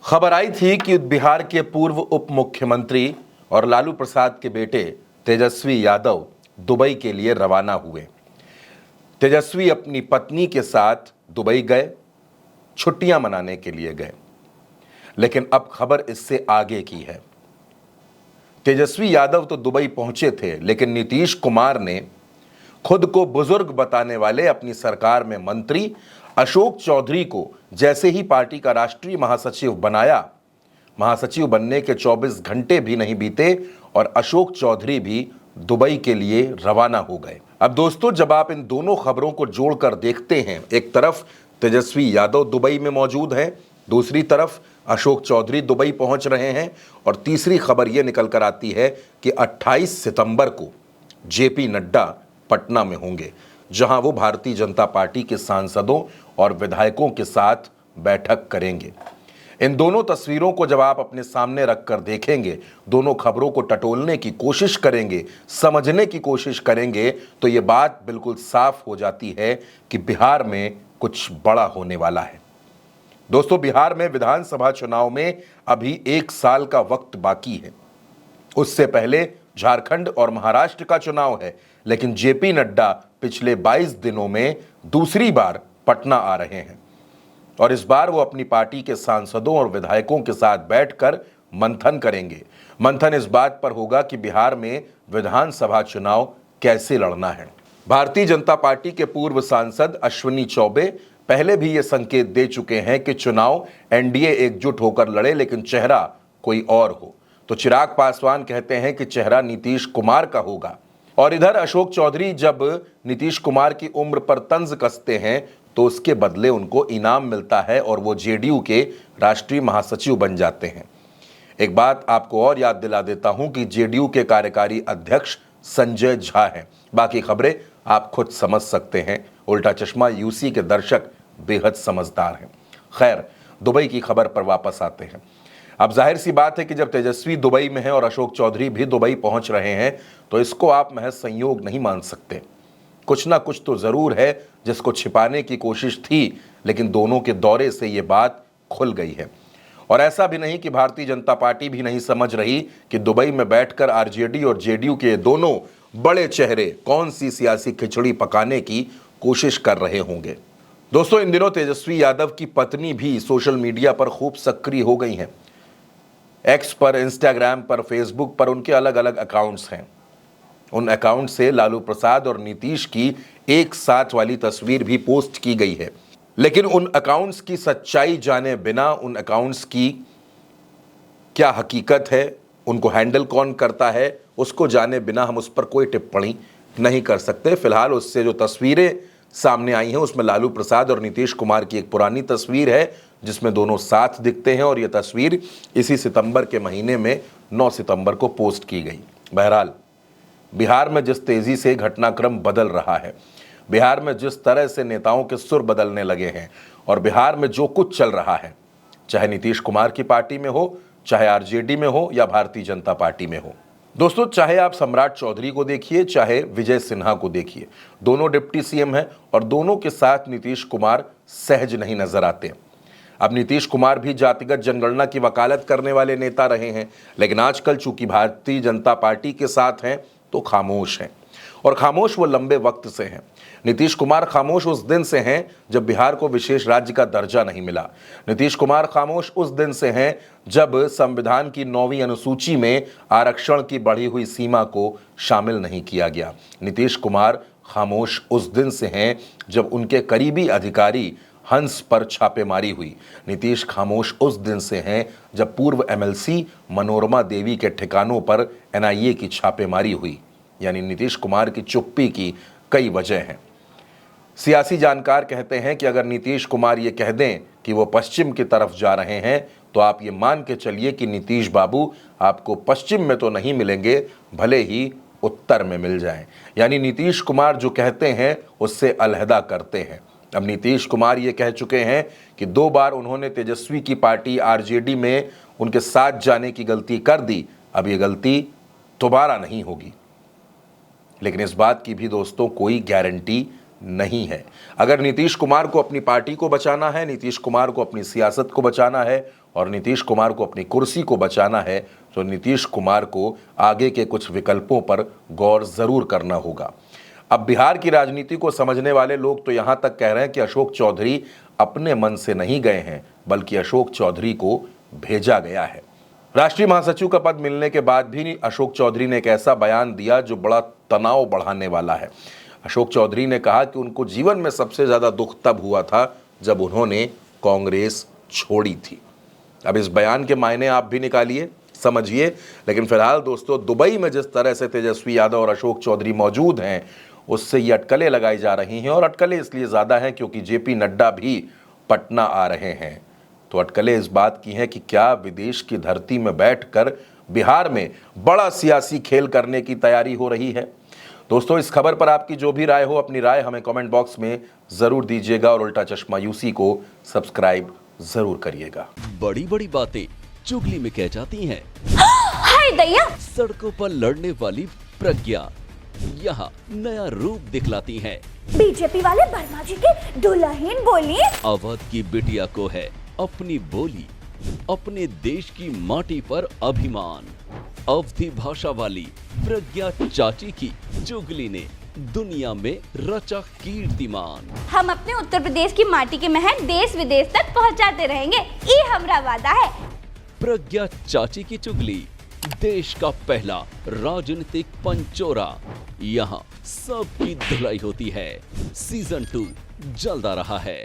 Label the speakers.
Speaker 1: खबर आई थी कि बिहार के पूर्व उप मुख्यमंत्री और लालू प्रसाद के बेटे तेजस्वी यादव दुबई के लिए रवाना हुए। तेजस्वी अपनी पत्नी के साथ दुबई गए, छुट्टियां मनाने के लिए गए। लेकिन अब खबर इससे आगे की है। तेजस्वी यादव तो दुबई पहुंचे थे, लेकिन नीतीश कुमार ने खुद को बुजुर्ग बताने वाले अपनी सरकार में मंत्री अशोक चौधरी को जैसे ही पार्टी का राष्ट्रीय महासचिव बनाया, महासचिव बनने के 24 घंटे भी नहीं बीते और अशोक चौधरी भी दुबई के लिए रवाना हो गए। अब दोस्तों, जब आप इन दोनों खबरों को जोड़कर देखते हैं, एक तरफ तेजस्वी यादव दुबई में मौजूद हैं, दूसरी तरफ अशोक चौधरी दुबई पहुंच रहे हैं, और तीसरी खबर यह निकल कर आती है कि 28 सितंबर को जेपी नड्डा पटना में होंगे, जहां वो भारतीय जनता पार्टी के सांसदों और विधायकों के साथ बैठक करेंगे। इन दोनों तस्वीरों को जब आप अपने सामने रखकर देखेंगे, दोनों खबरों को टटोलने की कोशिश करेंगे, समझने की कोशिश करेंगे, तो ये बात बिल्कुल साफ हो जाती है कि बिहार में कुछ बड़ा होने वाला है। दोस्तों, बिहार में विधानसभा चुनाव में अभी 1 साल का वक्त बाकी है। उससे पहले झारखंड और महाराष्ट्र का चुनाव है, लेकिन जेपी नड्डा पिछले 22 दिनों में दूसरी बार पटना आ रहे हैं और इस बार वो अपनी पार्टी के सांसदों और विधायकों के साथ बैठकर मंथन करेंगे। मंथन इस बात पर होगा कि बिहार में विधानसभा चुनाव कैसे लड़ना है। भारतीय जनता पार्टी के पूर्व सांसद अश्विनी चौबे पहले भी ये संकेत दे चुके हैं कि चुनाव एनडीए एकजुट होकर लड़े, लेकिन चेहरा कोई और हो। तो चिराग पासवान कहते हैं कि चेहरा नीतीश कुमार का होगा, और इधर अशोक चौधरी जब नीतीश कुमार की उम्र पर तंज कसते हैं तो उसके बदले उनको इनाम मिलता है और वो जेडीयू के राष्ट्रीय महासचिव बन जाते हैं। एक बात आपको और याद दिला देता हूं कि जेडीयू के कार्यकारी अध्यक्ष संजय झा हैं। बाकी खबरें आप खुद समझ सकते हैं। उल्टा चश्मा यूसी के दर्शक बेहद समझदार हैं। खैर, दुबई की खबर पर वापस आते हैं। अब जाहिर सी बात है कि जब तेजस्वी दुबई में है और अशोक चौधरी भी दुबई पहुंच रहे हैं, तो इसको आप महज संयोग नहीं मान सकते। कुछ ना कुछ तो जरूर है जिसको छिपाने की कोशिश थी, लेकिन दोनों के दौरे से ये बात खुल गई है। और ऐसा भी नहीं कि भारतीय जनता पार्टी भी नहीं समझ रही कि दुबई में बैठकर आरजेडी और जेडीयू के दोनों बड़े चेहरे कौन सी सियासी खिचड़ी पकाने की कोशिश कर रहे होंगे। दोस्तों, इन दिनों तेजस्वी यादव की पत्नी भी सोशल मीडिया पर खूब सक्रिय हो गई हैं। एक्स पर, इंस्टाग्राम पर, फेसबुक पर उनके अलग अलग अकाउंट्स हैं। उन अकाउंट से लालू प्रसाद और नीतीश की एक साथ वाली तस्वीर भी पोस्ट की गई है, लेकिन उन अकाउंट्स की सच्चाई जाने बिना, उन अकाउंट्स की क्या हकीकत है, उनको हैंडल कौन करता है, उसको जाने बिना हम उस पर कोई टिप्पणी नहीं कर सकते। फिलहाल उससे जो तस्वीरें सामने आई हैं उसमें लालू प्रसाद और नीतीश कुमार की एक पुरानी तस्वीर है जिसमें दोनों साथ दिखते हैं, और यह तस्वीर इसी सितंबर के महीने में 9 सितंबर को पोस्ट की गई। बहरहाल, बिहार में जिस तेजी से घटनाक्रम बदल रहा है, बिहार में जिस तरह से नेताओं के सुर बदलने लगे हैं, और बिहार में जो कुछ चल रहा है, चाहे नीतीश कुमार की पार्टी में हो, चाहे आरजेडी में हो या भारतीय जनता पार्टी में हो। दोस्तों, चाहे आप सम्राट चौधरी को देखिए, चाहे विजय सिन्हा को देखिए, दोनों डिप्टी सीएम हैं और दोनों के साथ नीतीश कुमार सहज नहीं नजर आते। अब नीतीश कुमार भी जातिगत जनगणना की वकालत करने वाले नेता रहे हैं, लेकिन आजकल चूंकि भारतीय जनता पार्टी के साथ हैं तो खामोश हैं, और खामोश वो लंबे वक्त से हैं। नीतीश कुमार खामोश उस दिन से हैं जब बिहार को विशेष राज्य का दर्जा नहीं मिला। नीतीश कुमार खामोश उस दिन से हैं जब संविधान की 9वीं अनुसूची में आरक्षण की बढ़ी हुई सीमा को शामिल नहीं किया गया। नीतीश कुमार खामोश उस दिन से हैं जब उनके करीबी अधिकारी हंस पर छापेमारी हुई। नीतीश खामोश उस दिन से हैं जब पूर्व एमएलसी मनोरमा देवी के ठिकानों पर एनआईए की छापेमारी हुई। यानी नीतीश कुमार की चुप्पी की कई वजह हैं। सियासी जानकार कहते हैं कि अगर नीतीश कुमार ये कह दें कि वो पश्चिम की तरफ जा रहे हैं, तो आप ये मान के चलिए कि नीतीश बाबू आपको पश्चिम में तो नहीं मिलेंगे, भले ही उत्तर में मिल जाएं। यानी नीतीश कुमार जो कहते हैं उससे अलहदा करते हैं। अब नीतीश कुमार ये कह चुके हैं कि 2 बार उन्होंने तेजस्वी की पार्टी आरजेडी में उनके साथ जाने की गलती कर दी, अब ये गलती दोबारा नहीं होगी। लेकिन इस बात की भी दोस्तों कोई गारंटी नहीं है। अगर नीतीश कुमार को अपनी पार्टी को बचाना है, नीतीश कुमार को अपनी सियासत को बचाना है, और नीतीश कुमार को अपनी कुर्सी को बचाना है तो नीतीश कुमार को आगे के कुछ विकल्पों पर गौर जरूर करना होगा। अब बिहार की राजनीति को समझने वाले लोग तो यहां तक कह रहे हैं कि अशोक चौधरी अपने मन से नहीं गए हैं, बल्कि अशोक चौधरी को भेजा गया है। राष्ट्रीय महासचिव का पद मिलने के बाद भी अशोक चौधरी ने एक ऐसा बयान दिया जो बड़ा तनाव बढ़ाने वाला है। अशोक चौधरी ने कहा कि उनको जीवन में सबसे ज्यादा दुख तब हुआ था जब उन्होंने कांग्रेस छोड़ी थी। अब इस बयान के मायने आप भी निकालिए, समझिए। लेकिन फिलहाल दोस्तों, दुबई में जिस तरह से तेजस्वी यादव और अशोक चौधरी मौजूद हैं, उससे ये अटकलें लगाई जा रही हैं। और अटकलें इसलिए ज़्यादा हैं क्योंकि जेपी नड्डा भी पटना आ रहे हैं। तो अटकलें इस बात की हैं कि क्या विदेश की धरती में बैठकर बिहार में बड़ा सियासी खेल करने की तैयारी हो रही है। दोस्तों, इस खबर पर आपकी जो भी राय हो, अपनी राय हमें कमेंट बॉक्स में ज़रूर दीजिएगा और उल्टा चश्मा यूसी को सब्सक्राइब ज़रूर करिएगा।
Speaker 2: बड़ी बड़ी बातें चुगली में कह जाती हैं।
Speaker 3: हाय दैया!
Speaker 2: सड़कों पर लड़ने वाली प्रज्ञा यहाँ नया रूप दिखलाती हैं।
Speaker 3: बीजेपी वाले वर्मा जी के दुल्हन बोली।
Speaker 2: अवध की बिटिया को है अपनी बोली, अपने देश की माटी पर अभिमान। अवधी भाषा वाली प्रज्ञा चाची की चुगली ने दुनिया में रचा कीर्तिमान।
Speaker 3: हम अपने उत्तर प्रदेश की माटी के महक देश विदेश तक पहुंचाते रहेंगे, ये हमारा वादा है।
Speaker 2: प्रज्ञा चाची की चुगली, देश का पहला राजनीतिक पंचोरा। यहाँ सबकी धुलाई होती है। सीजन 2 जल्द आ रहा है।